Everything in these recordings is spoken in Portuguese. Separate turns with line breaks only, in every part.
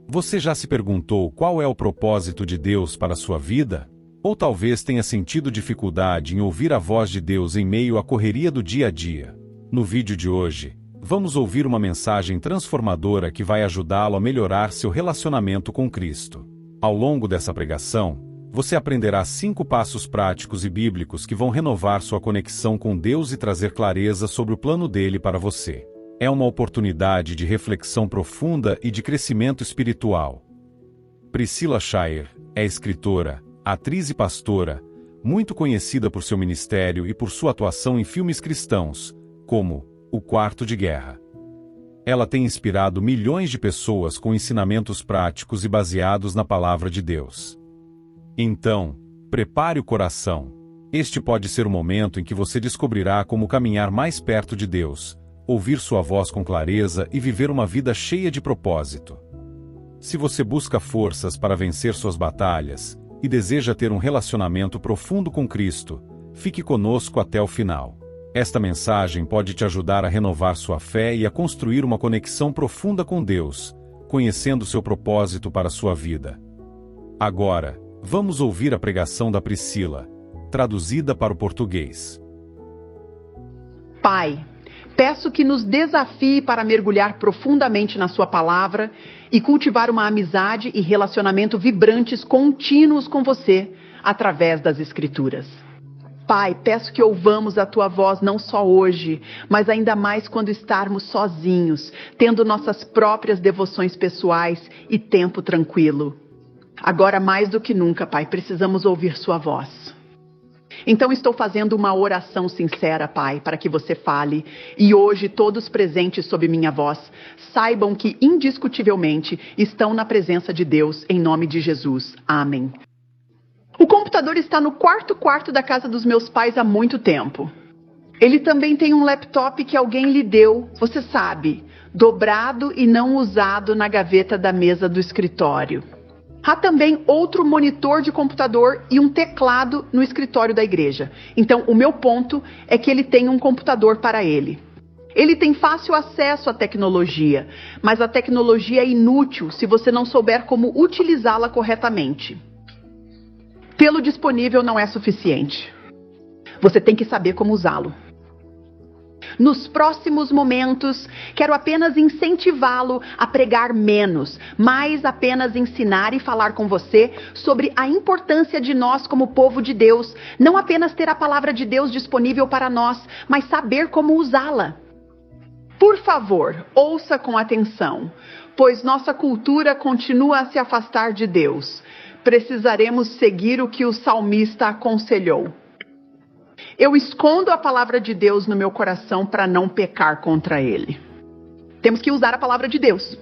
Você já se perguntou qual é o propósito de Deus para a sua vida? Ou talvez tenha sentido dificuldade em ouvir a voz de Deus em meio à correria do dia a dia? No vídeo de hoje, vamos ouvir uma mensagem transformadora que vai ajudá-lo a melhorar seu relacionamento com Cristo. Ao longo dessa pregação, você aprenderá 5 passos práticos e bíblicos que vão renovar sua conexão com Deus e trazer clareza sobre o plano dele para você. É uma oportunidade de reflexão profunda e de crescimento espiritual. Priscila Shirer é escritora, atriz e pastora, muito conhecida por seu ministério e por sua atuação em filmes cristãos, como O Quarto de Guerra. Ela tem inspirado milhões de pessoas com ensinamentos práticos e baseados na palavra de Deus. Então, prepare o coração. Este pode ser o momento em que você descobrirá como caminhar mais perto de Deus, ouvir sua voz com clareza e viver uma vida cheia de propósito. Se você busca forças para vencer suas batalhas e deseja ter um relacionamento profundo com Cristo, fique conosco até o final. Esta mensagem pode te ajudar a renovar sua fé e a construir uma conexão profunda com Deus, conhecendo seu propósito para a sua vida. Agora, vamos ouvir a pregação da Priscila, traduzida para o português.
Pai, peço que nos desafie para mergulhar profundamente na sua palavra e cultivar uma amizade e relacionamento vibrantes contínuos com você, através das Escrituras. Pai, peço que ouvamos a tua voz não só hoje, mas ainda mais quando estarmos sozinhos, tendo nossas próprias devoções pessoais e tempo tranquilo. Agora mais do que nunca, Pai, precisamos ouvir sua voz. Então estou fazendo uma oração sincera, Pai, para que você fale, e hoje todos presentes sob minha voz saibam que indiscutivelmente estão na presença de Deus, em nome de Jesus. Amém. O computador está no quarto da casa dos meus pais há muito tempo. Ele também tem um laptop que alguém lhe deu, você sabe, dobrado e não usado na gaveta da mesa do escritório. Há também outro monitor de computador e um teclado no escritório da igreja. Então, o meu ponto é que ele tem um computador para ele. Ele tem fácil acesso à tecnologia, mas a tecnologia é inútil se você não souber como utilizá-la corretamente. Tê-lo disponível não é suficiente. Você tem que saber como usá-lo. Nos próximos momentos, quero apenas incentivá-lo a pregar menos, mas apenas ensinar e falar com você sobre a importância de nós como povo de Deus, não apenas ter a palavra de Deus disponível para nós, mas saber como usá-la. Por favor, ouça com atenção, pois nossa cultura continua a se afastar de Deus. Precisaremos seguir o que o salmista aconselhou. Eu escondo a palavra de Deus no meu coração para não pecar contra ele. Temos que usar a palavra de Deus.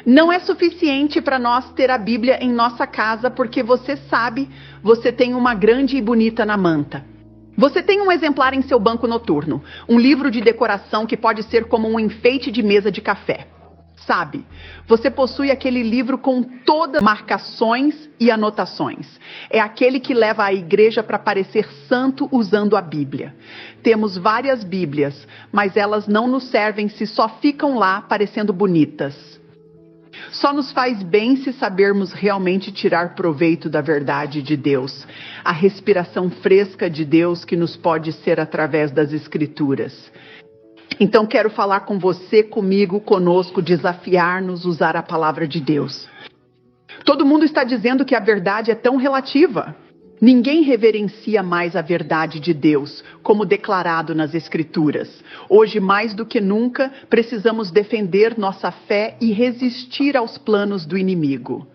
Não é suficiente para nós ter a Bíblia em nossa casa porque você sabe, você tem uma grande e bonita na manta. Você tem um exemplar em seu banco noturno, um livro de decoração que pode ser como um enfeite de mesa de café. Sabe, você possui aquele livro com todas as marcações e anotações. É aquele que leva a igreja para parecer santo usando a Bíblia. Temos várias Bíblias, mas elas não nos servem se só ficam lá parecendo bonitas. Só nos faz bem se sabermos realmente tirar proveito da verdade de Deus, a respiração fresca de Deus que nos pode ser através das Escrituras. Então quero falar com você, comigo, conosco, desafiar-nos a usar a palavra de Deus. Todo mundo está dizendo que a verdade é tão relativa. Ninguém reverencia mais a verdade de Deus, como declarado nas Escrituras. Hoje, mais do que nunca, precisamos defender nossa fé e resistir aos planos do inimigo.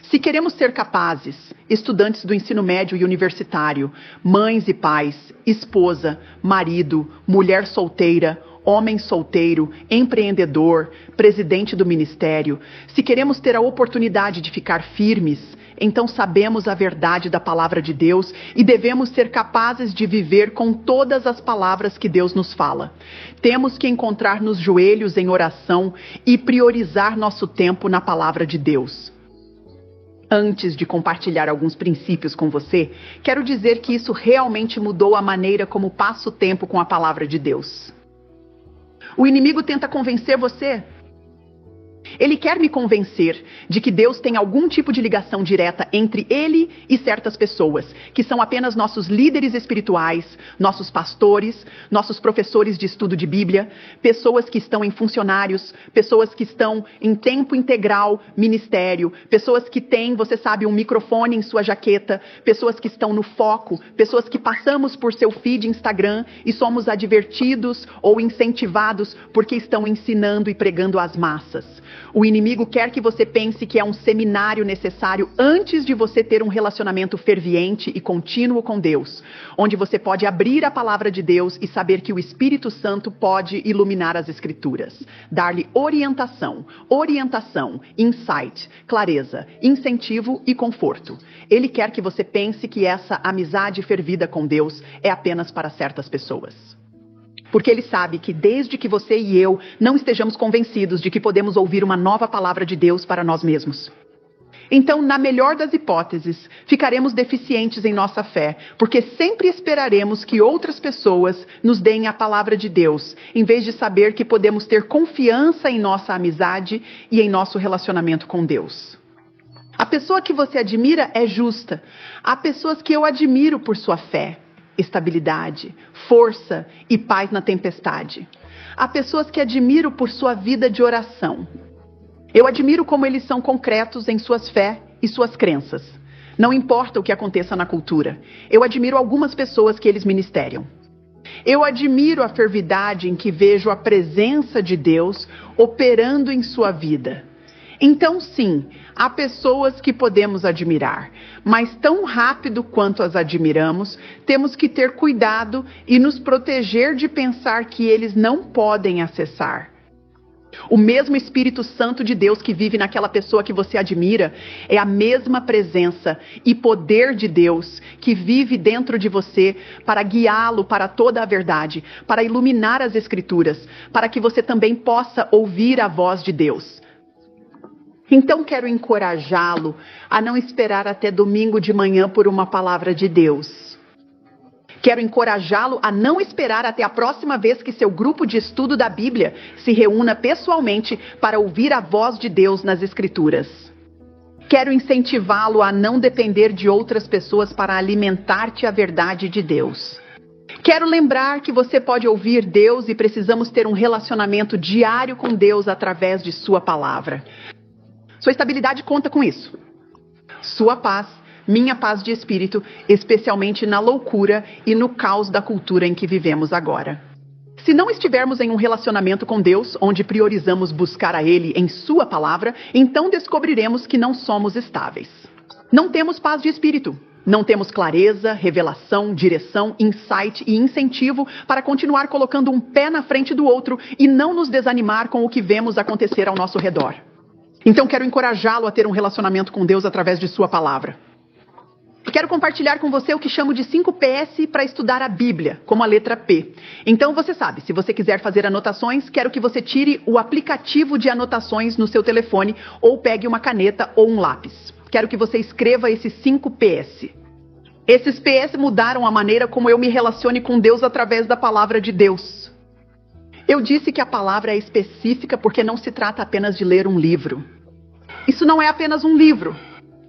Se queremos ser capazes, estudantes do ensino médio e universitário, mães e pais, esposa, marido, mulher solteira, homem solteiro, empreendedor, presidente do ministério, se queremos ter a oportunidade de ficar firmes, então sabemos a verdade da palavra de Deus e devemos ser capazes de viver com todas as palavras que Deus nos fala. Temos que encontrar nos joelhos em oração e priorizar nosso tempo na palavra de Deus. Antes de compartilhar alguns princípios com você, quero dizer que isso realmente mudou a maneira como passo o tempo com a palavra de Deus. O inimigo tenta convencer você. Ele quer me convencer de que Deus tem algum tipo de ligação direta entre ele e certas pessoas, que são apenas nossos líderes espirituais, nossos pastores, nossos professores de estudo de Bíblia, pessoas que estão em funcionários, pessoas que estão em tempo integral ministério, pessoas que têm, você sabe, um microfone em sua jaqueta, pessoas que estão no foco, pessoas que passamos por seu feed Instagram e somos advertidos ou incentivados porque estão ensinando e pregando às massas. O inimigo quer que você pense que é um seminário necessário antes de você ter um relacionamento ferviente e contínuo com Deus, onde você pode abrir a palavra de Deus e saber que o Espírito Santo pode iluminar as Escrituras, dar-lhe orientação, insight, clareza, incentivo e conforto. Ele quer que você pense que essa amizade fervida com Deus é apenas para certas pessoas. Porque ele sabe que desde que você e eu não estejamos convencidos de que podemos ouvir uma nova palavra de Deus para nós mesmos. Então, na melhor das hipóteses, ficaremos deficientes em nossa fé, porque sempre esperaremos que outras pessoas nos deem a palavra de Deus, em vez de saber que podemos ter confiança em nossa amizade e em nosso relacionamento com Deus. A pessoa que você admira é justa. Há pessoas que eu admiro por sua fé, estabilidade, força e paz na tempestade. Há pessoas que admiro por sua vida de oração. Eu admiro como eles são concretos em suas fé e suas crenças. Não importa o que aconteça na cultura. Eu admiro algumas pessoas que eles ministeriam. Eu admiro a fervidade em que vejo a presença de Deus operando em sua vida. Então, sim, há pessoas que podemos admirar, mas tão rápido quanto as admiramos, temos que ter cuidado e nos proteger de pensar que eles não podem acessar. O mesmo Espírito Santo de Deus que vive naquela pessoa que você admira é a mesma presença e poder de Deus que vive dentro de você para guiá-lo para toda a verdade, para iluminar as Escrituras, para que você também possa ouvir a voz de Deus. Então quero encorajá-lo a não esperar até domingo de manhã por uma palavra de Deus. Quero encorajá-lo a não esperar até a próxima vez que seu grupo de estudo da Bíblia se reúna pessoalmente para ouvir a voz de Deus nas Escrituras. Quero incentivá-lo a não depender de outras pessoas para alimentar-te a verdade de Deus. Quero lembrar que você pode ouvir Deus e precisamos ter um relacionamento diário com Deus através de sua palavra. Sua estabilidade conta com isso. Sua paz, minha paz de espírito, especialmente na loucura e no caos da cultura em que vivemos agora. Se não estivermos em um relacionamento com Deus, onde priorizamos buscar a Ele em Sua palavra, então descobriremos que não somos estáveis. Não temos paz de espírito. Não temos clareza, revelação, direção, insight e incentivo para continuar colocando um pé na frente do outro e não nos desanimar com o que vemos acontecer ao nosso redor. Então quero encorajá-lo a ter um relacionamento com Deus através de sua palavra. Quero compartilhar com você o que chamo de 5 PS para estudar a Bíblia, como a letra P. Então você sabe, se você quiser fazer anotações, quero que você tire o aplicativo de anotações no seu telefone ou pegue uma caneta ou um lápis. Quero que você escreva esses 5 PS. Esses PS mudaram a maneira como eu me relacione com Deus através da palavra de Deus. Eu disse que a palavra é específica porque não se trata apenas de ler um livro. Isso não é apenas um livro.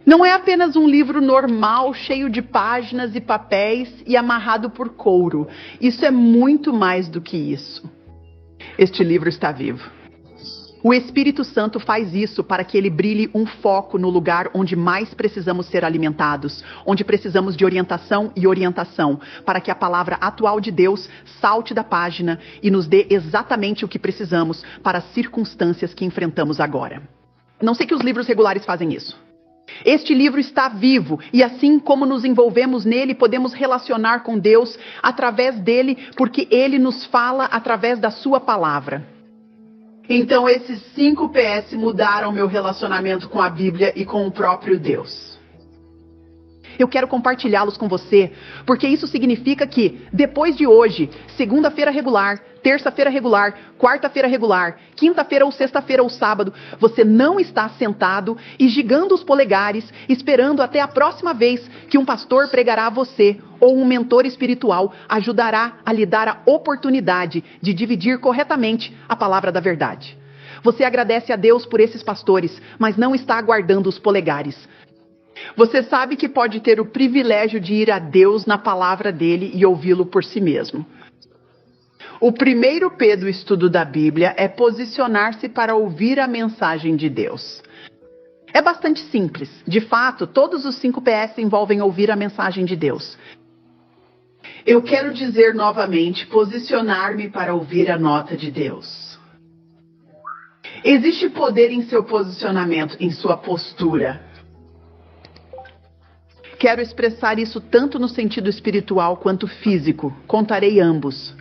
Não é apenas um livro normal, cheio de páginas e papéis e amarrado por couro. Isso é muito mais do que isso. Este livro está vivo. O Espírito Santo faz isso para que ele brilhe um foco no lugar onde mais precisamos ser alimentados, onde precisamos de orientação, para que a palavra atual de Deus salte da página e nos dê exatamente o que precisamos para as circunstâncias que enfrentamos agora. Não sei que os livros regulares fazem isso. Este livro está vivo e assim como nos envolvemos nele, podemos relacionar com Deus através dele, porque ele nos fala através da sua palavra. Então esses 5 PS mudaram meu relacionamento com a Bíblia e com o próprio Deus. Eu quero compartilhá-los com você, porque isso significa que, depois de hoje, segunda-feira regular, terça-feira regular, quarta-feira regular, quinta-feira ou sexta-feira ou sábado, você não está sentado e gigando os polegares, esperando até a próxima vez que um pastor pregará a você ou um mentor espiritual ajudará a lhe dar a oportunidade de dividir corretamente a palavra da verdade. Você agradece a Deus por esses pastores, mas não está aguardando os polegares. Você sabe que pode ter o privilégio de ir a Deus na palavra dele e ouvi-lo por si mesmo. O primeiro P do estudo da Bíblia é posicionar-se para ouvir a mensagem de Deus. É bastante simples. De fato, todos os 5 PS envolvem ouvir a mensagem de Deus. Eu quero dizer novamente, posicionar-me para ouvir a nota de Deus. Existe poder em seu posicionamento, em sua postura. Quero expressar isso tanto no sentido espiritual quanto físico. Contarei ambos.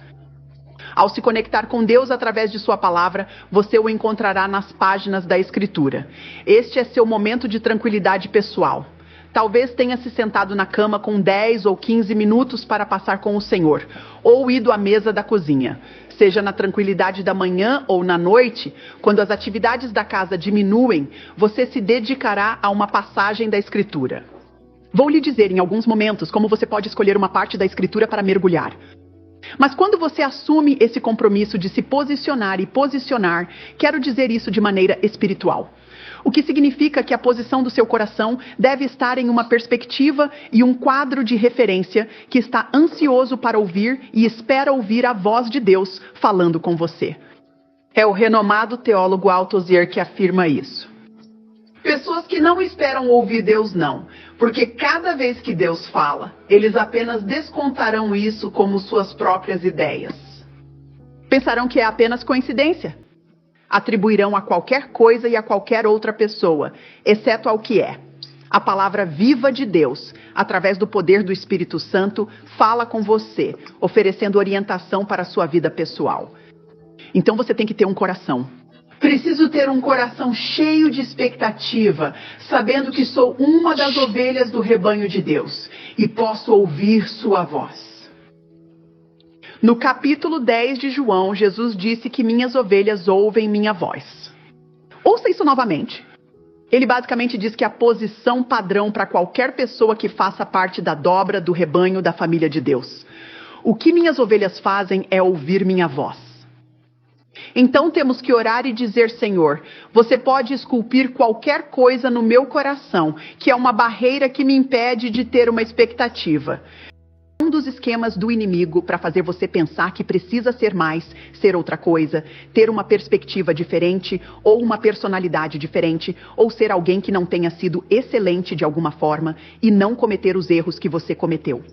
Ao se conectar com Deus através de sua palavra, você o encontrará nas páginas da Escritura. Este é seu momento de tranquilidade pessoal. Talvez tenha se sentado na cama com 10 ou 15 minutos para passar com o Senhor, ou ido à mesa da cozinha. Seja na tranquilidade da manhã ou na noite, quando as atividades da casa diminuem, você se dedicará a uma passagem da Escritura. Vou lhe dizer em alguns momentos como você pode escolher uma parte da Escritura para mergulhar. Mas quando você assume esse compromisso de se posicionar e posicionar, quero dizer isso de maneira espiritual. O que significa que a posição do seu coração deve estar em uma perspectiva e um quadro de referência que está ansioso para ouvir e espera ouvir a voz de Deus falando com você. É o renomado teólogo Althusser que afirma isso. Pessoas que não esperam ouvir Deus não, porque cada vez que Deus fala, eles apenas descontarão isso como suas próprias ideias. Pensarão que é apenas coincidência. Atribuirão a qualquer coisa e a qualquer outra pessoa, exceto ao que é. A palavra viva de Deus, através do poder do Espírito Santo, fala com você, oferecendo orientação para a sua vida pessoal. Então você tem que ter um coração. Preciso ter um coração cheio de expectativa, sabendo que sou uma das ovelhas do rebanho de Deus e posso ouvir sua voz. No capítulo 10 de João, Jesus disse que minhas ovelhas ouvem minha voz. Ouça isso novamente. Ele basicamente diz que a posição padrão para qualquer pessoa que faça parte da dobra do rebanho da família de Deus. O que minhas ovelhas fazem é ouvir minha voz. Então temos que orar e dizer, Senhor, você pode esculpir qualquer coisa no meu coração, que é uma barreira que me impede de ter uma expectativa. Um dos esquemas do inimigo para fazer você pensar que precisa ser mais, ser outra coisa, ter uma perspectiva diferente, ou uma personalidade diferente, ou ser alguém que não tenha sido excelente de alguma forma e não cometer os erros que você cometeu.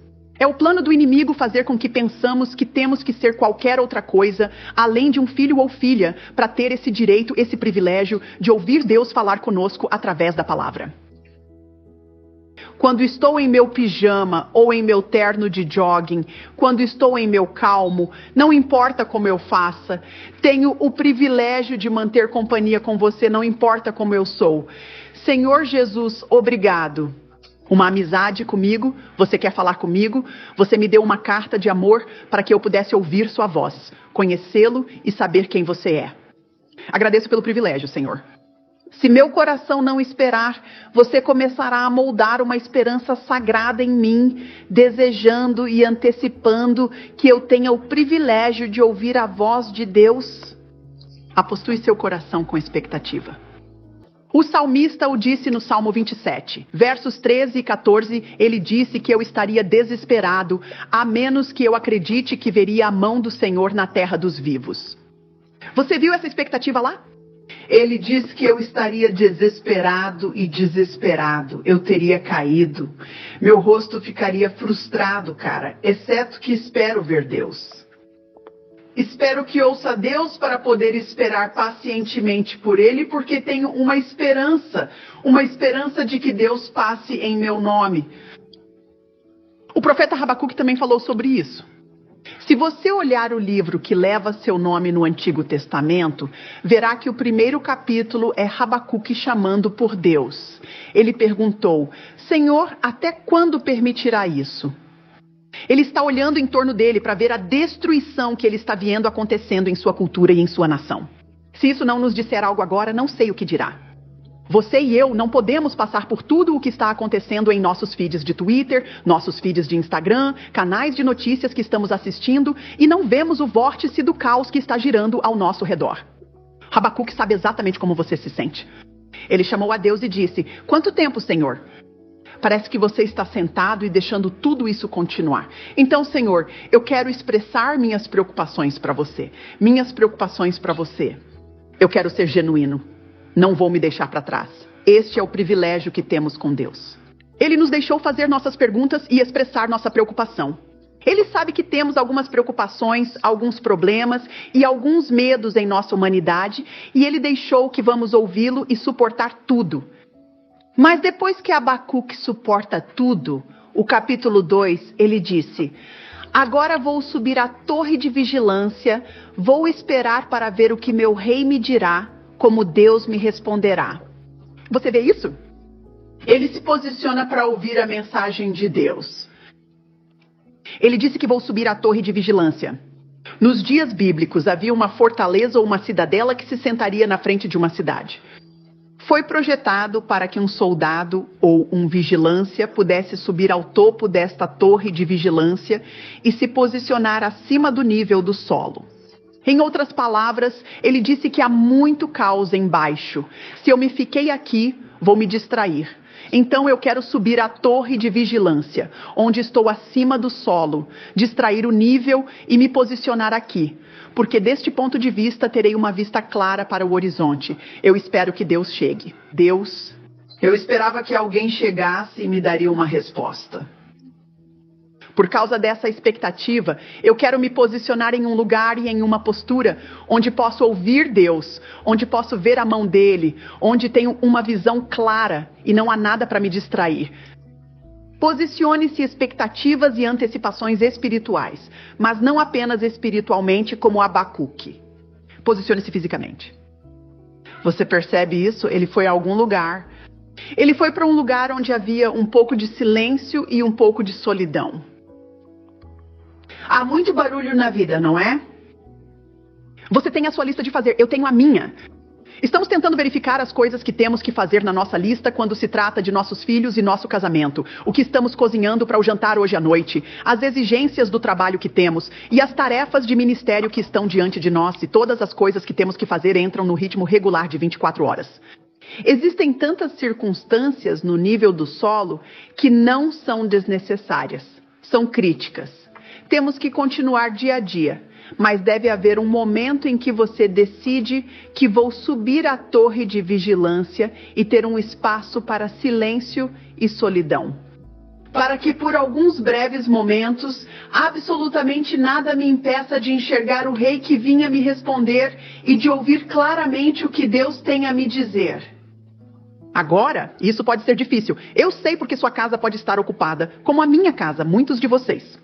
É o plano do inimigo fazer com que pensamos que temos que ser qualquer outra coisa, além de um filho ou filha, para ter esse direito, esse privilégio de ouvir Deus falar conosco através da palavra. Quando estou em meu pijama ou em meu terno de jogging, quando estou em meu calmo, não importa como eu faça, tenho o privilégio de manter companhia com você, não importa como eu sou. Senhor Jesus, obrigado. Uma amizade comigo, você quer falar comigo, você me deu uma carta de amor para que eu pudesse ouvir sua voz, conhecê-lo e saber quem você é. Agradeço pelo privilégio, Senhor. Se meu coração não esperar, você começará a moldar uma esperança sagrada em mim, desejando e antecipando que eu tenha o privilégio de ouvir a voz de Deus. Apostue seu coração com expectativa. O salmista o disse no Salmo 27, versos 13 e 14, ele disse que eu estaria desesperado, a menos que eu acredite que veria a mão do Senhor na terra dos vivos. Você viu essa expectativa lá? Ele diz que eu estaria desesperado e desesperado, eu teria caído, meu rosto ficaria frustrado, cara, exceto que espero ver Deus. Espero que ouça Deus para poder esperar pacientemente por Ele, porque tenho uma esperança de que Deus passe em meu nome. O profeta Habacuque também falou sobre isso. Se você olhar o livro que leva seu nome no Antigo Testamento, verá que o primeiro capítulo é Habacuque chamando por Deus. Ele perguntou, Senhor, até quando permitirá isso? Ele está olhando em torno dele para ver a destruição que ele está vendo acontecendo em sua cultura e em sua nação. Se isso não nos disser algo agora, não sei o que dirá. Você e eu não podemos passar por tudo o que está acontecendo em nossos feeds de Twitter, nossos feeds de Instagram, canais de notícias que estamos assistindo e não vemos o vórtice do caos que está girando ao nosso redor. Abacuque sabe exatamente como você se sente. Ele chamou a Deus e disse: quanto tempo, Senhor? Parece que você está sentado e deixando tudo isso continuar. Então, Senhor, eu quero expressar minhas preocupações para você. Minhas preocupações para você. Eu quero ser genuíno. Não vou me deixar para trás. Este é o privilégio que temos com Deus. Ele nos deixou fazer nossas perguntas e expressar nossa preocupação. Ele sabe que temos algumas preocupações, alguns problemas e alguns medos em nossa humanidade, e ele deixou que vamos ouvi-lo e suportar tudo. Mas depois que Abacuque suporta tudo, o capítulo 2, ele disse: agora vou subir à torre de vigilância, vou esperar para ver o que meu rei me dirá, como Deus me responderá. Você vê isso? Ele se posiciona para ouvir a mensagem de Deus. Ele disse que vou subir à torre de vigilância. Nos dias bíblicos havia uma fortaleza ou uma cidadela que se sentaria na frente de uma cidade. Foi projetado para que um soldado ou um vigilância pudesse subir ao topo desta torre de vigilância e se posicionar acima do nível do solo. Em outras palavras, ele disse que há muito caos embaixo. Se eu me fiquei aqui, vou me distrair. Então eu quero subir à torre de vigilância, onde estou acima do solo, distrair o nível e me posicionar aqui. Porque deste ponto de vista terei uma vista clara para o horizonte. Eu espero que Deus chegue. Deus, eu esperava que alguém chegasse e me daria uma resposta. Por causa dessa expectativa, eu quero me posicionar em um lugar e em uma postura onde posso ouvir Deus, onde posso ver a mão dele, onde tenho uma visão clara e não há nada para me distrair. Posicione-se expectativas e antecipações espirituais, mas não apenas espiritualmente como Abacuque. Posicione-se fisicamente. Você percebe isso? Ele foi a algum lugar. Ele foi para um lugar onde havia um pouco de silêncio e um pouco de solidão. Há muito barulho na vida, não é? Você tem a sua lista de fazer, eu tenho a minha. Estamos tentando verificar as coisas que temos que fazer na nossa lista quando se trata de nossos filhos e nosso casamento, o que estamos cozinhando para o jantar hoje à noite, as exigências do trabalho que temos e as tarefas de ministério que estão diante de nós, e todas as coisas que temos que fazer entram no ritmo regular de 24 horas. Existem tantas circunstâncias no nível do solo que não são desnecessárias, são críticas. Temos que continuar dia a dia. Mas deve haver um momento em que você decide que vou subir à torre de vigilância e ter um espaço para silêncio e solidão. Para que por alguns breves momentos, absolutamente nada me impeça de enxergar o rei que vinha me responder e de ouvir claramente o que Deus tem a me dizer. Agora, isso pode ser difícil. Eu sei porque sua casa pode estar ocupada, como a minha casa, muitos de vocês.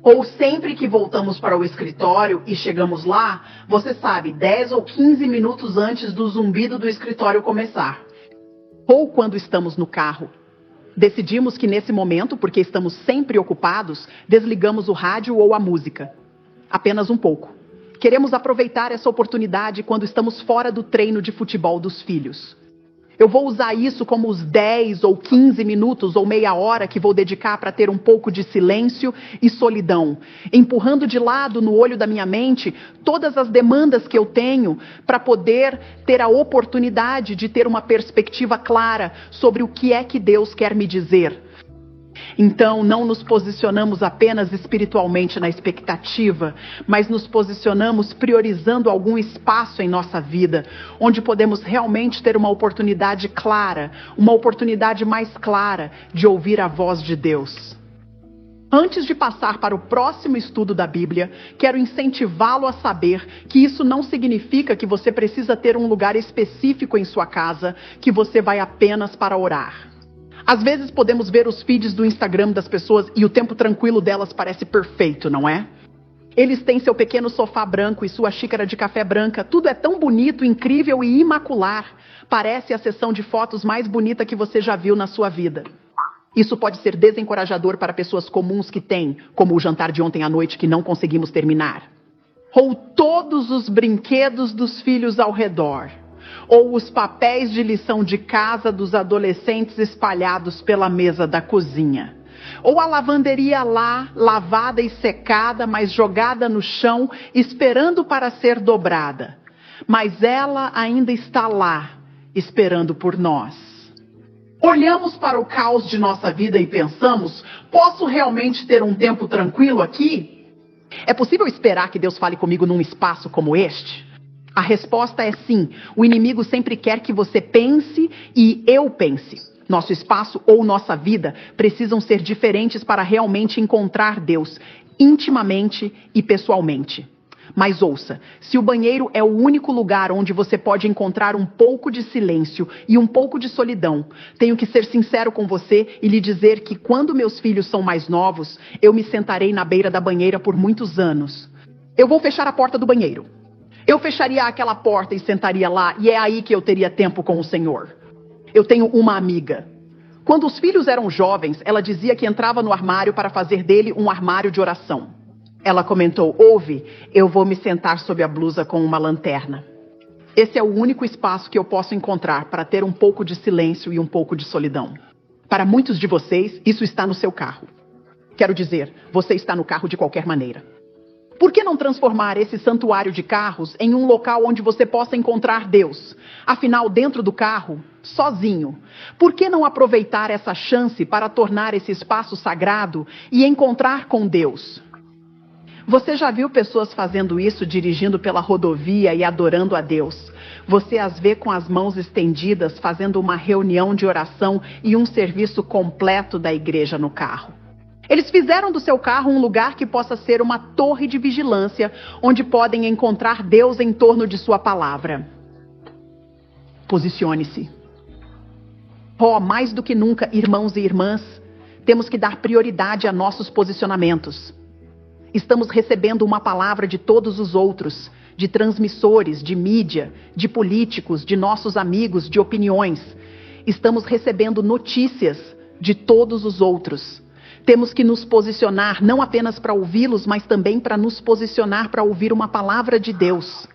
Ou sempre que voltamos para o escritório e chegamos lá, você sabe, 10 ou 15 minutos antes do zumbido do escritório começar. Ou quando estamos no carro. Decidimos que nesse momento, porque estamos sempre ocupados, desligamos o rádio ou a música. Apenas um pouco. Queremos aproveitar essa oportunidade quando estamos fora do treino de futebol dos filhos. Eu vou usar isso como os 10 ou 15 minutos ou meia hora que vou dedicar para ter um pouco de silêncio e solidão, empurrando de lado no olho da minha mente todas as demandas que eu tenho para poder ter a oportunidade de ter uma perspectiva clara sobre o que é que Deus quer me dizer. Então, não nos posicionamos apenas espiritualmente na expectativa, mas nos posicionamos priorizando algum espaço em nossa vida, onde podemos realmente ter uma oportunidade clara, uma oportunidade mais clara de ouvir a voz de Deus. Antes de passar para o próximo estudo da Bíblia, quero incentivá-lo a saber que isso não significa que você precisa ter um lugar específico em sua casa, que você vai apenas para orar. Às vezes podemos ver os feeds do Instagram das pessoas e o tempo tranquilo delas parece perfeito, não é? Eles têm seu pequeno sofá branco e sua xícara de café branca. Tudo é tão bonito, incrível e imacular. Parece a sessão de fotos mais bonita que você já viu na sua vida. Isso pode ser desencorajador para pessoas comuns que têm, como o jantar de ontem à noite que não conseguimos terminar. Ou todos os brinquedos dos filhos ao redor. Ou os papéis de lição de casa dos adolescentes espalhados pela mesa da cozinha. Ou a lavanderia lá, lavada e secada, mas jogada no chão, esperando para ser dobrada. mas ela ainda está lá, esperando por nós. Olhamos para o caos de nossa vida e pensamos: posso realmente ter um tempo tranquilo aqui? É possível esperar que Deus fale comigo num espaço como este? A resposta é sim. O inimigo sempre quer que você pense e eu pense. Nosso espaço ou nossa vida precisam ser diferentes para realmente encontrar Deus, intimamente e pessoalmente. Mas ouça, se o banheiro é o único lugar onde você pode encontrar um pouco de silêncio e um pouco de solidão, tenho que ser sincero com você e lhe dizer que quando meus filhos são mais novos, eu me sentarei na beira da banheira por muitos anos. Eu vou fechar a porta do banheiro. Eu fecharia aquela porta e sentaria lá, e é aí que eu teria tempo com o Senhor. Eu tenho uma amiga. Quando os filhos eram jovens, ela dizia que entrava no armário para fazer dele um armário de oração. Ela comentou: ouve, eu vou me sentar sob a blusa com uma lanterna. Esse é o único espaço que eu posso encontrar para ter um pouco de silêncio e um pouco de solidão. Para muitos de vocês, isso está no seu carro. Quero dizer, você está no carro de qualquer maneira. Por que não transformar esse santuário de carros em um local onde você possa encontrar Deus? Afinal, dentro do carro, sozinho. Por que não aproveitar essa chance para tornar esse espaço sagrado e encontrar com Deus? Você já viu pessoas fazendo isso dirigindo pela rodovia e adorando a Deus? Você as vê com as mãos estendidas fazendo uma reunião de oração e um serviço completo da igreja no carro. Eles fizeram do seu carro um lugar que possa ser uma torre de vigilância, onde podem encontrar Deus em torno de sua palavra. Posicione-se. Oh, mais do que nunca, irmãos e irmãs, temos que dar prioridade a nossos posicionamentos. Estamos recebendo uma palavra de todos os outros, de transmissores, de mídia, de políticos, de nossos amigos, de opiniões. Estamos recebendo notícias de todos os outros. Temos que nos posicionar não apenas para ouvi-los, mas também para nos posicionar para ouvir uma palavra de Deus.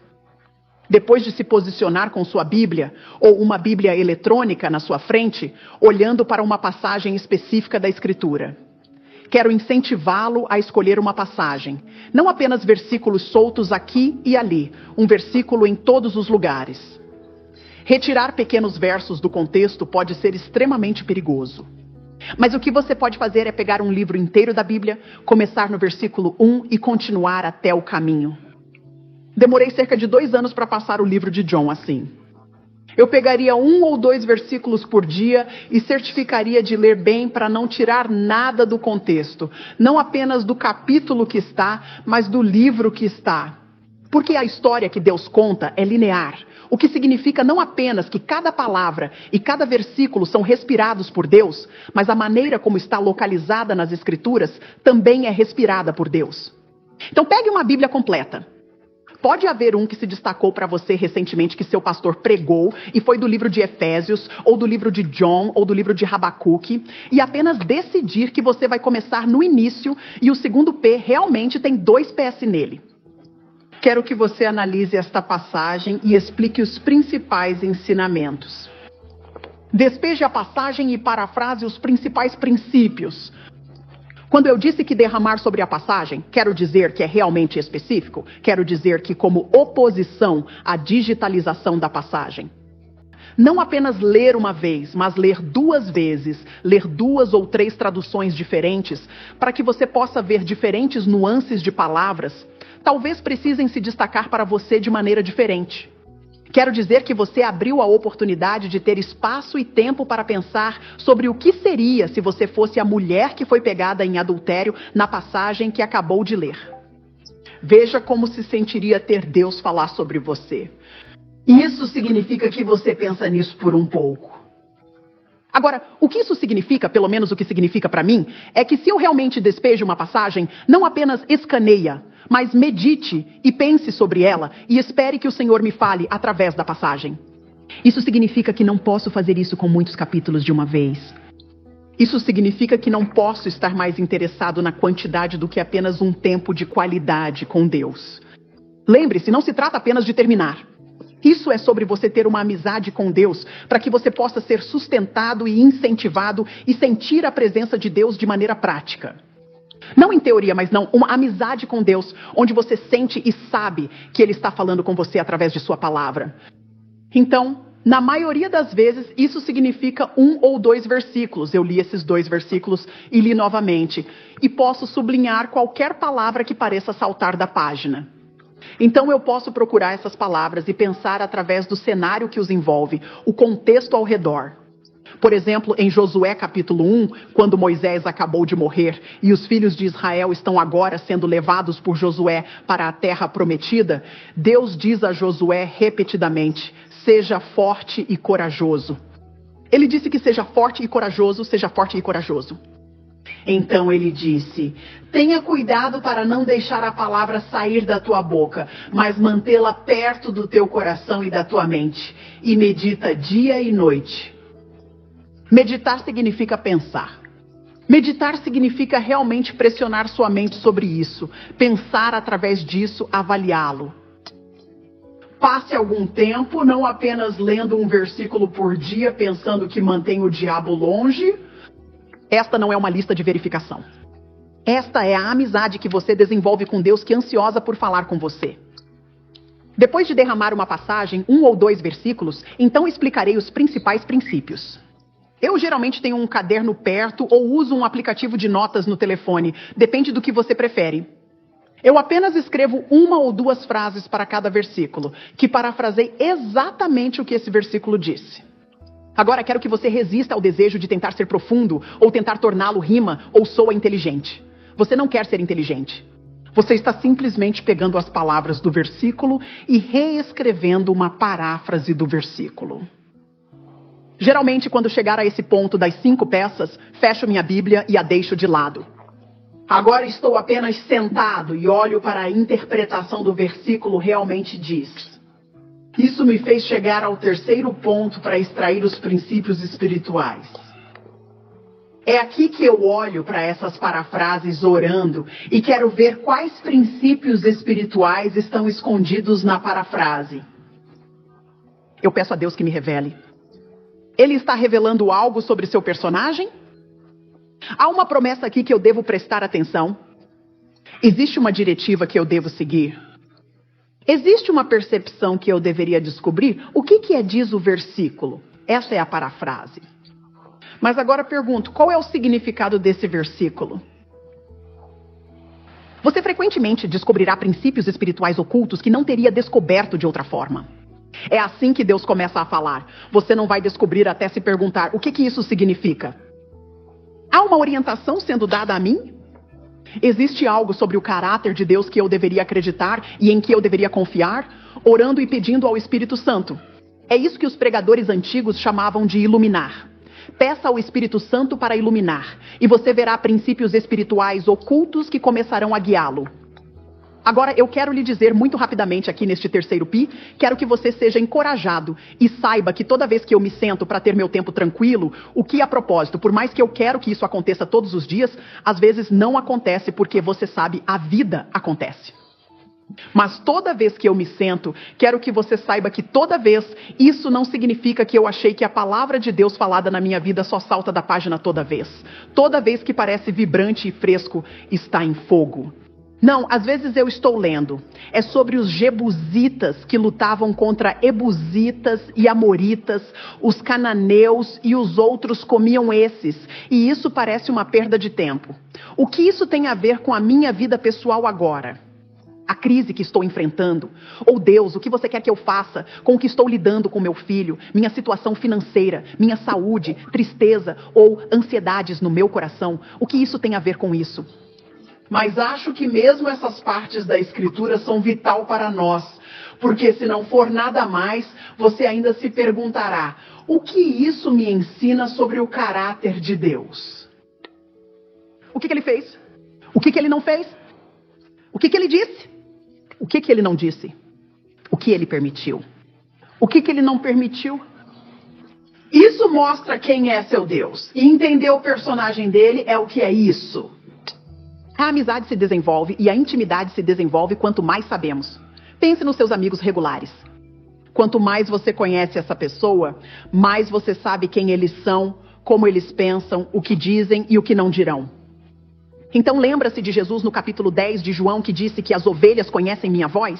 Depois de se posicionar com sua Bíblia, ou uma Bíblia eletrônica na sua frente, olhando para uma passagem específica da Escritura. Quero incentivá-lo a escolher uma passagem, não apenas versículos soltos aqui e ali, um versículo em todos os lugares. Retirar pequenos versos do contexto pode ser extremamente perigoso. Mas o que você pode fazer é pegar um livro inteiro da Bíblia, começar no versículo 1 e continuar até o caminho. Demorei cerca de 2 anos para passar o livro de John assim. Eu pegaria 1 ou 2 versículos por dia e certificaria de ler bem para não tirar nada do contexto. Não apenas do capítulo que está, mas do livro que está. Porque a história que Deus conta é linear. O que significa não apenas que cada palavra e cada versículo são respirados por Deus, mas a maneira como está localizada nas Escrituras também é respirada por Deus. Então pegue uma Bíblia completa. Pode haver um que se destacou para você recentemente que seu pastor pregou e foi do livro de Efésios, ou do livro de John, ou do livro de Habacuque, e apenas decidir que você vai começar no início e o segundo P realmente tem 2 PS nele. Quero que você analise esta passagem e explique os principais ensinamentos. Despeje a passagem e parafrase os principais princípios. Quando eu disse que derramar sobre a passagem, quero dizer que é realmente específico? Quero dizer que como oposição à digitalização da passagem. Não apenas ler uma vez, mas ler 2 vezes, ler 2 ou 3 traduções diferentes, para que você possa ver diferentes nuances de palavras, talvez precisem se destacar para você de maneira diferente. Quero dizer que você abriu a oportunidade de ter espaço e tempo para pensar sobre o que seria se você fosse a mulher que foi pegada em adultério na passagem que acabou de ler. Veja como se sentiria ter Deus falar sobre você. Isso significa que você pensa nisso por um pouco. Agora, o que isso significa, pelo menos o que significa para mim, é que se eu realmente despejo uma passagem, não apenas escaneia, mas medite e pense sobre ela e espere que o Senhor me fale através da passagem. Isso significa que não posso fazer isso com muitos capítulos de uma vez. Isso significa que não posso estar mais interessado na quantidade do que apenas um tempo de qualidade com Deus. Lembre-se, não se trata apenas de terminar. Isso é sobre você ter uma amizade com Deus, para que você possa ser sustentado e incentivado e sentir a presença de Deus de maneira prática. Não em teoria, mas não, uma amizade com Deus, onde você sente e sabe que Ele está falando com você através de sua palavra. Então, na maioria das vezes, isso significa 1 ou 2 versículos. Eu li esses 2 versículos e li novamente. E posso sublinhar qualquer palavra que pareça saltar da página. Então eu posso procurar essas palavras e pensar através do cenário que os envolve, o contexto ao redor. Por exemplo, em Josué capítulo 1, quando Moisés acabou de morrer e os filhos de Israel estão agora sendo levados por Josué para a terra prometida, Deus diz a Josué repetidamente: seja forte e corajoso. Ele disse que seja forte e corajoso, seja forte e corajoso. Então ele disse: tenha cuidado para não deixar a palavra sair da tua boca, mas mantê-la perto do teu coração e da tua mente, e medita dia e noite. Meditar significa pensar. Meditar significa realmente pressionar sua mente sobre isso, pensar através disso, avaliá-lo. Passe algum tempo não apenas lendo um versículo por dia, pensando que mantém o diabo longe. Esta não é uma lista de verificação. Esta é a amizade que você desenvolve com Deus, que é ansiosa por falar com você. Depois de derramar uma passagem, 1 ou 2 versículos, então explicarei os principais princípios. Eu geralmente tenho um caderno perto ou uso um aplicativo de notas no telefone. Depende do que você prefere. Eu apenas escrevo 1 ou 2 frases para cada versículo, que parafrasei exatamente o que esse versículo disse. Agora quero que você resista ao desejo de tentar ser profundo, ou tentar torná-lo rima, ou soa inteligente. Você não quer ser inteligente. Você está simplesmente pegando as palavras do versículo e reescrevendo uma paráfrase do versículo. Geralmente, quando chegar a esse ponto das 5 peças, fecho minha Bíblia e a deixo de lado. Agora estou apenas sentado e olho para a interpretação do versículo realmente diz. Isso me fez chegar ao 3º ponto para extrair os princípios espirituais. É aqui que eu olho para essas parafrases orando e quero ver quais princípios espirituais estão escondidos na parafrase. Eu peço a Deus que me revele. Ele está revelando algo sobre seu personagem? Há uma promessa aqui que eu devo prestar atenção? Existe uma diretiva que eu devo seguir? Existe uma percepção que eu deveria descobrir? O que diz o versículo? Essa é a parafrase. Mas agora pergunto, qual é o significado desse versículo? Você frequentemente descobrirá princípios espirituais ocultos que não teria descoberto de outra forma. É assim que Deus começa a falar. Você não vai descobrir até se perguntar, o que isso significa? Há uma orientação sendo dada a mim? Existe algo sobre o caráter de Deus que eu deveria acreditar e em que eu deveria confiar, orando e pedindo ao Espírito Santo? É isso que os pregadores antigos chamavam de iluminar. Peça ao Espírito Santo para iluminar, e você verá princípios espirituais ocultos que começarão a guiá-lo. Agora, eu quero lhe dizer muito rapidamente aqui neste 3º Pi, quero que você seja encorajado e saiba que toda vez que eu me sento para ter meu tempo tranquilo, o que a propósito, por mais que eu quero que isso aconteça todos os dias, às vezes não acontece porque você sabe, a vida acontece. Mas toda vez que eu me sento, quero que você saiba que toda vez, isso não significa que eu achei que a palavra de Deus falada na minha vida só salta da página toda vez. Toda vez que parece vibrante e fresco, está em fogo. Não, às vezes eu estou lendo. É sobre os jebusitas que lutavam contra ebusitas e amoritas, os cananeus e os outros comiam esses. E isso parece uma perda de tempo. O que isso tem a ver com a minha vida pessoal agora? A crise que estou enfrentando? Ou Deus, o que você quer que eu faça com o que estou lidando com meu filho, minha situação financeira, minha saúde, tristeza ou ansiedades no meu coração? O que isso tem a ver com isso? Mas acho que mesmo essas partes da Escritura são vital para nós, porque se não for nada mais, você ainda se perguntará, o que isso me ensina sobre o caráter de Deus? O que ele fez? O que ele não fez? O que ele disse? O que ele não disse? O que ele permitiu? O que ele não permitiu? Isso mostra quem é seu Deus. E entender o personagem dele é o que é isso. A amizade se desenvolve e a intimidade se desenvolve quanto mais sabemos. Pense nos seus amigos regulares. Quanto mais você conhece essa pessoa, mais você sabe quem eles são, como eles pensam, o que dizem e o que não dirão. Então lembra-se de Jesus no capítulo 10 de João, que disse que as ovelhas conhecem minha voz?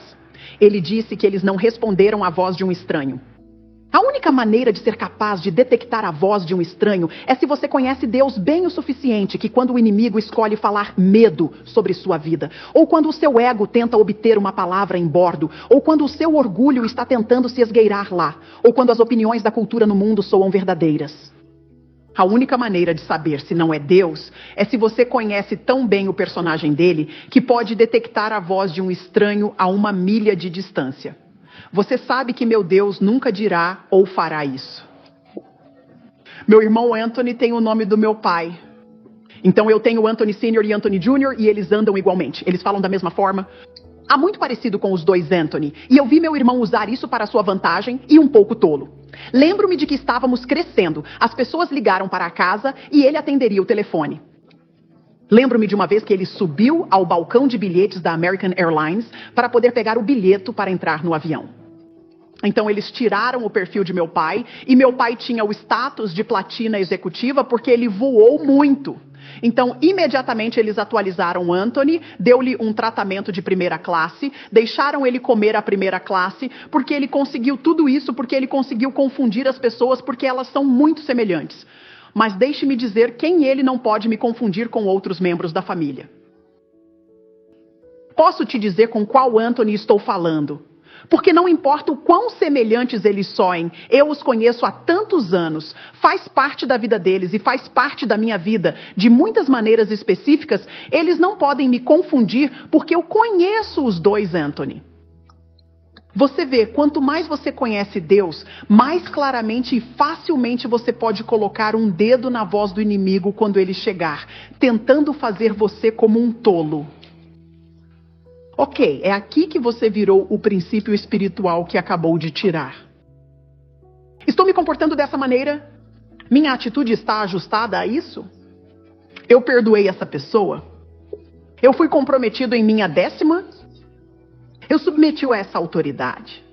Ele disse que eles não responderam à voz de um estranho. A única maneira de ser capaz de detectar a voz de um estranho é se você conhece Deus bem o suficiente, que quando o inimigo escolhe falar medo sobre sua vida, ou quando o seu ego tenta obter uma palavra em bordo, ou quando o seu orgulho está tentando se esgueirar lá, ou quando as opiniões da cultura no mundo soam verdadeiras. A única maneira de saber se não é Deus é se você conhece tão bem o personagem dele que pode detectar a voz de um estranho a 1 milha de distância. Você sabe que meu Deus nunca dirá ou fará isso. Meu irmão Anthony tem o nome do meu pai. Então eu tenho Anthony Sr. e Anthony Jr. e eles andam igualmente. Eles falam da mesma forma. Há muito parecido com os dois Anthony. E eu vi meu irmão usar isso para sua vantagem e um pouco tolo. Lembro-me de que estávamos crescendo. As pessoas ligaram para a casa e ele atenderia o telefone. Lembro-me de uma vez que ele subiu ao balcão de bilhetes da American Airlines para poder pegar o bilhete para entrar no avião. Então eles tiraram o perfil de meu pai e meu pai tinha o status de platina executiva porque ele voou muito. Então, imediatamente eles atualizaram o Anthony, deu-lhe um tratamento de primeira classe, deixaram ele comer a primeira classe, porque ele conseguiu tudo isso, porque ele conseguiu confundir as pessoas, porque elas são muito semelhantes. Mas deixe-me dizer quem ele não pode me confundir com outros membros da família. Posso te dizer com qual Anthony estou falando. Porque não importa o quão semelhantes eles soem, eu os conheço há tantos anos, faz parte da vida deles e faz parte da minha vida, de muitas maneiras específicas, eles não podem me confundir porque eu conheço os dois Anthony. Você vê, quanto mais você conhece Deus, mais claramente e facilmente você pode colocar um dedo na voz do inimigo quando ele chegar, tentando fazer você como um tolo. Ok, é aqui que você virou o princípio espiritual que acabou de tirar. Estou me comportando dessa maneira? Minha atitude está ajustada a isso? Eu perdoei essa pessoa? Eu fui comprometido em minha 10ª? Eu submeti-o a essa autoridade?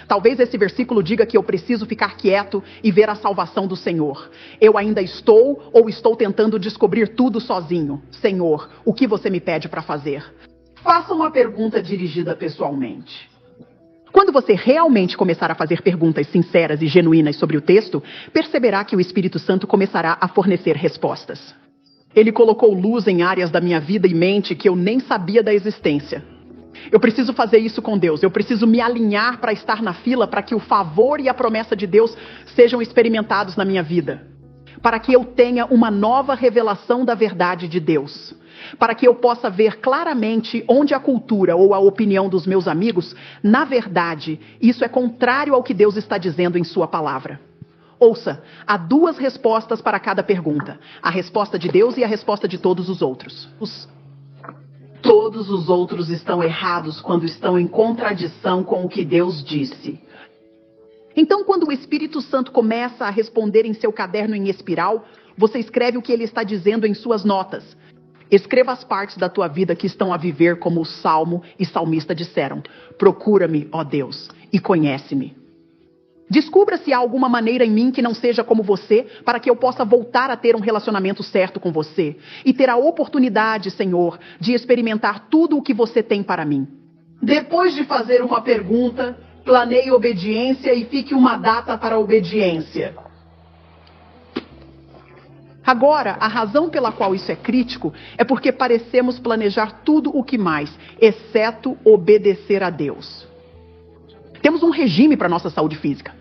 Talvez esse versículo diga que eu preciso ficar quieto e ver a salvação do Senhor. Eu ainda estou ou estou tentando descobrir tudo sozinho? Senhor, o que você me pede para fazer? Faça uma pergunta dirigida pessoalmente. Quando você realmente começar a fazer perguntas sinceras e genuínas sobre o texto, perceberá que o Espírito Santo começará a fornecer respostas. Ele colocou luz em áreas da minha vida e mente que eu nem sabia da existência. Eu preciso fazer isso com Deus. Eu preciso me alinhar para estar na fila para que o favor e a promessa de Deus sejam experimentados na minha vida. Para que eu tenha uma nova revelação da verdade de Deus. Para que eu possa ver claramente onde a cultura ou a opinião dos meus amigos, na verdade, isso é contrário ao que Deus está dizendo em sua palavra. Ouça, há 2 respostas para cada pergunta. A resposta de Deus e a resposta de todos os outros. Todos os outros estão errados quando estão em contradição com o que Deus disse. Então, quando o Espírito Santo começa a responder em seu caderno em espiral, você escreve o que ele está dizendo em suas notas. Escreva as partes da tua vida que estão a viver como o Salmo e Salmista disseram. Procura-me, ó Deus, e conhece-me. Descubra se há alguma maneira em mim que não seja como você, para que eu possa voltar a ter um relacionamento certo com você. E ter a oportunidade, Senhor, de experimentar tudo o que você tem para mim. Depois de fazer uma pergunta, planeie obediência e fique uma data para a obediência. Agora, a razão pela qual isso é crítico é porque parecemos planejar tudo o que mais, exceto obedecer a Deus. Temos um regime para nossa saúde física.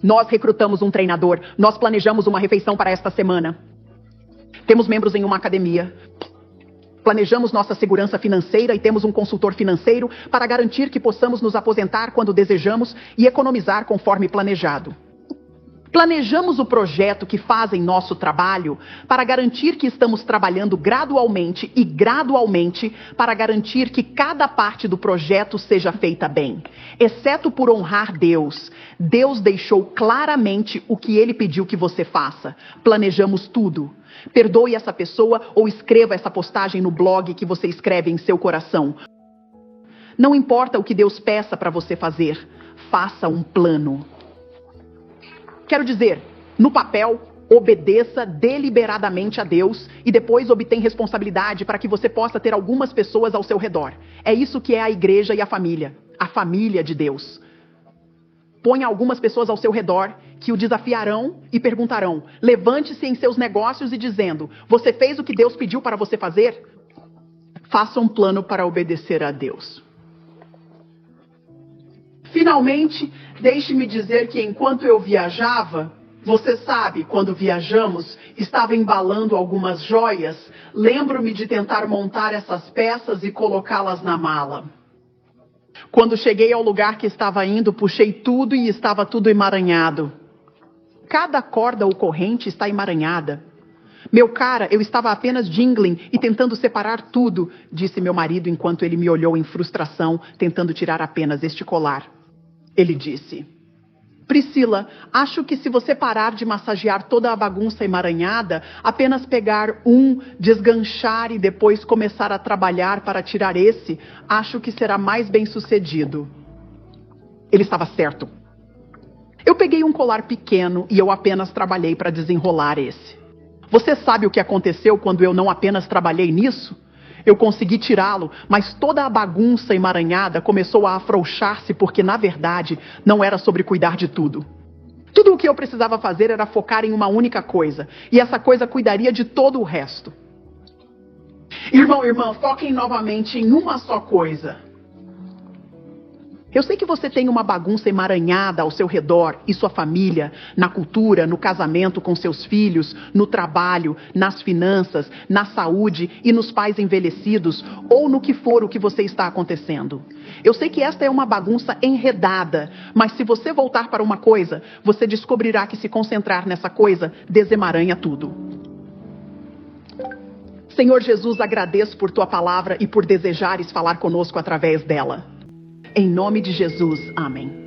Nós recrutamos um treinador, nós planejamos uma refeição para esta semana. Temos membros em uma academia. Planejamos nossa segurança financeira e temos um consultor financeiro para garantir que possamos nos aposentar quando desejamos e economizar conforme planejado. Planejamos o projeto que faz em nosso trabalho para garantir que estamos trabalhando gradualmente e gradualmente para garantir que cada parte do projeto seja feita bem. Exceto por honrar Deus. Deus deixou claramente o que Ele pediu que você faça. Planejamos tudo. Perdoe essa pessoa ou escreva essa postagem no blog que você escreve em seu coração. Não importa o que Deus peça para você fazer, faça um plano. Quero dizer, no papel, Obedeça deliberadamente a Deus e depois obtenha responsabilidade para que você possa ter algumas pessoas ao seu redor. É isso que é a igreja e a família de Deus. Ponha algumas pessoas ao seu redor que o desafiarão e perguntarão: levante-se em seus negócios e dizendo: você fez o que Deus pediu para você fazer? Faça um plano para obedecer a Deus. Finalmente, deixe-me dizer que enquanto eu viajava, você sabe, quando viajamos, estava embalando algumas joias. Lembro-me de tentar montar essas peças e colocá-las na mala. Quando cheguei ao lugar que estava indo, puxei tudo e estava tudo emaranhado. Cada corda ou corrente está emaranhada. Meu cara, eu estava apenas jingling e tentando separar tudo, disse meu marido enquanto ele me olhou em frustração, tentando tirar apenas este colar. Ele disse: Priscila, acho que se você parar de massagear toda a bagunça emaranhada, apenas pegar desganchar e depois começar a trabalhar para tirar esse, acho que será mais bem sucedido. Ele estava certo. Eu peguei um colar pequeno e eu apenas trabalhei para desenrolar esse. Você sabe o que aconteceu quando eu não apenas trabalhei nisso? Eu consegui tirá-lo, mas toda a bagunça emaranhada começou a afrouxar-se porque, na verdade, não era sobre cuidar de tudo. Tudo o que eu precisava fazer era focar em uma única coisa, e essa coisa cuidaria de todo o resto. Irmão, irmã, foquem novamente em uma só coisa. Eu sei que você tem uma bagunça emaranhada ao seu redor e sua família, na cultura, no casamento com seus filhos, no trabalho, nas finanças, na saúde e nos pais envelhecidos, ou no que for o que você está acontecendo. Eu sei que esta é uma bagunça enredada, mas se você voltar para uma coisa, você descobrirá que se concentrar nessa coisa desemaranha tudo. Senhor Jesus, agradeço por tua palavra e por desejares falar conosco através dela. Em nome de Jesus, amém.